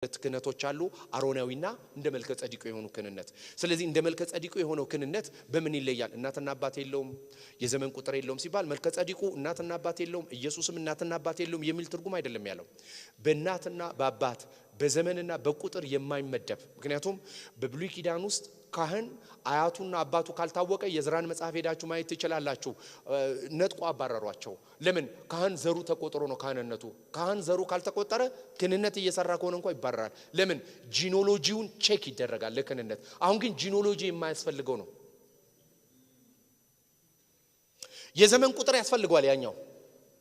ክህነቶች አሉ አሮናዊና እንደ መልከ ጸዲቁ የሆኑ ክህነት። ስለዚህ እንደ መልከ ጸዲቁ የሆነው ክህነት በምን ይለያል? እናትና አባት የለውም፣ የዘመን ቁጥር የለውም ሲባል መልከ ጸዲቁ እናትና አባት የለውም፣ ኢየሱስም እናትና አባት የለውም የሚል ትርጉም አይደለም ያለው። በእናትና በአባት በዘመንና በቁጥር የማይመደብ ምክንያቱም በብሉይ ኪዳን ውስጥ ካህን አያቱና አባቱ ካልታወቀ የዝራን መጽሐፍ ሄዳችሁ ማየት ትችላላችሁ። ነጥቆ አባረሯቸው። ለምን? ካህን ዘሩ ተቆጥሮ ነው ካህንነቱ። ካህን ዘሩ ካልተቆጠረ ክህነት እየሰራ ከሆነ እንኳን ይባረራል። ለምን? ጂኖሎጂውን ቼክ ይደረጋል ለክህነት። አሁን ግን ጂኖሎጂ የማያስፈልገው ነው። የዘመን ቁጥር ያስፈልገዋል ያኛው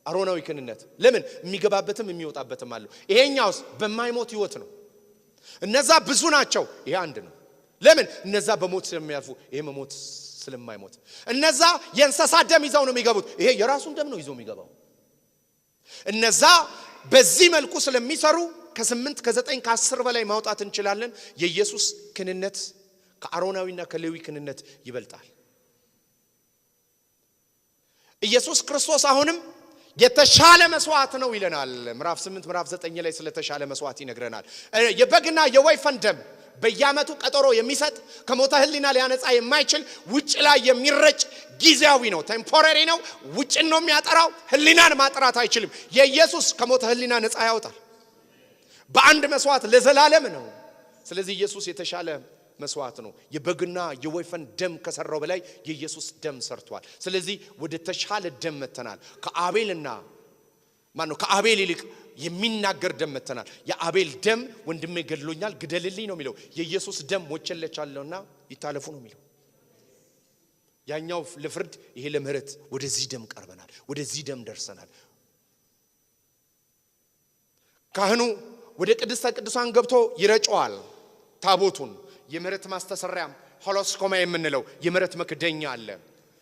አሮናዊ ክህነት። ለምን? የሚገባበትም የሚወጣበትም አለው። ይሄኛውስ በማይሞት ህይወት ነው። እነዛ ብዙ ናቸው፣ ይሄ አንድ ነው። ለምን? እነዛ በሞት ስለሚያልፉ ይሄ መሞት ስለማይሞት። እነዛ የእንስሳ ደም ይዘው ነው የሚገቡት፣ ይሄ የራሱን ደም ነው ይዘው የሚገባው። እነዛ በዚህ መልኩ ስለሚሰሩ ከ8 ከ9 ከ10 በላይ ማውጣት እንችላለን። የኢየሱስ ክህነት ከአሮናዊና ከሌዊ ክህነት ይበልጣል። ኢየሱስ ክርስቶስ አሁንም የተሻለ መስዋዕት ነው ይለናል። ምዕራፍ 8 ምዕራፍ 9 ላይ ስለተሻለ መስዋዕት ይነግረናል። የበግና የወይፈን ደም በየዓመቱ ቀጠሮ የሚሰጥ ከሞተ ህሊና ሊያነጻ የማይችል ውጭ ላይ የሚረጭ ጊዜያዊ ነው፣ ቴምፖራሪ ነው። ውጭ ነው የሚያጠራው፣ ህሊናን ማጥራት አይችልም። የኢየሱስ ከሞተ ህሊና ነጻ ያወጣል። በአንድ መስዋዕት ለዘላለም ነው። ስለዚህ ኢየሱስ የተሻለ መስዋዕት ነው። የበግና የወይፈን ደም ከሰራው በላይ የኢየሱስ ደም ሰርቷል። ስለዚህ ወደ ተሻለ ደም መተናል። ከአቤል ይልቅ የሚናገር ደም መተናል። የአቤል ደም ወንድሜ ገድሎኛል ግደልልኝ ነው የሚለው። የኢየሱስ ደም ሞቸለቻለውና ይታለፉ ነው የሚለው። ያኛው ለፍርድ፣ ይሄ ለምህረት። ወደዚህ ደም ቀርበናል፣ ወደዚህ ደም ደርሰናል። ካህኑ ወደ ቅድስተ ቅዱሳን ገብቶ ይረጨዋል ታቦቱን። የምህረት ማስተሰሪያ ሆሎስኮማ የምንለው የምህረት መክደኛ አለ።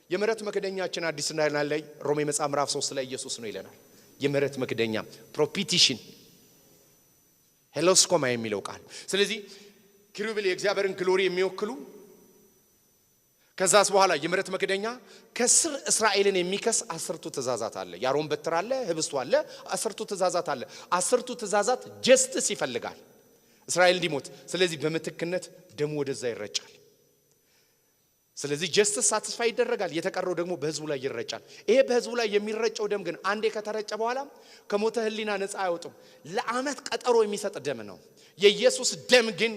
የምህረት መክደኛችን አዲስ እንዳልና ላይ ሮሜ መጽሐፍ ምዕራፍ 3 ላይ ኢየሱስ ነው ይለናል። የምህረት መክደኛ ፕሮፒቲሽን ሆሎስኮማ የሚለው ቃል። ስለዚህ ኪሩቤል የእግዚአብሔርን ግሎሪ የሚወክሉ፣ ከዛስ በኋላ የምህረት መክደኛ ከስር እስራኤልን የሚከስ 10ቱ ትእዛዛት አለ። ያሮን በትር አለ፣ ህብስቱ አለ፣ 10ቱ ትእዛዛት አለ። 10ቱ ትእዛዛት ጀስቲስ ይፈልጋል እስራኤል እንዲሞት። ስለዚህ በምትክነት ደሙ ወደዛ ይረጫል። ስለዚህ ጀስቲስ ሳቲስፋይ ይደረጋል። የተቀረው ደግሞ በህዝቡ ላይ ይረጫል። ይሄ በህዝቡ ላይ የሚረጨው ደም ግን አንዴ ከተረጨ በኋላ ከሞተ ህሊና ነፃ አይወጡም። ለዓመት ቀጠሮ የሚሰጥ ደም ነው። የኢየሱስ ደም ግን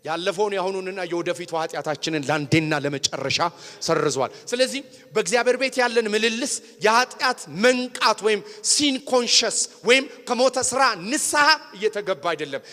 ያለፈውን ያሁኑንና የወደፊቱ ኃጢአታችንን ለአንዴና ለመጨረሻ ሰርዟል። ስለዚህ በእግዚአብሔር ቤት ያለን ምልልስ የኃጢአት መንቃት ወይም ሲን ኮንሸስ ወይም ከሞተ ስራ ንስሐ እየተገባ አይደለም።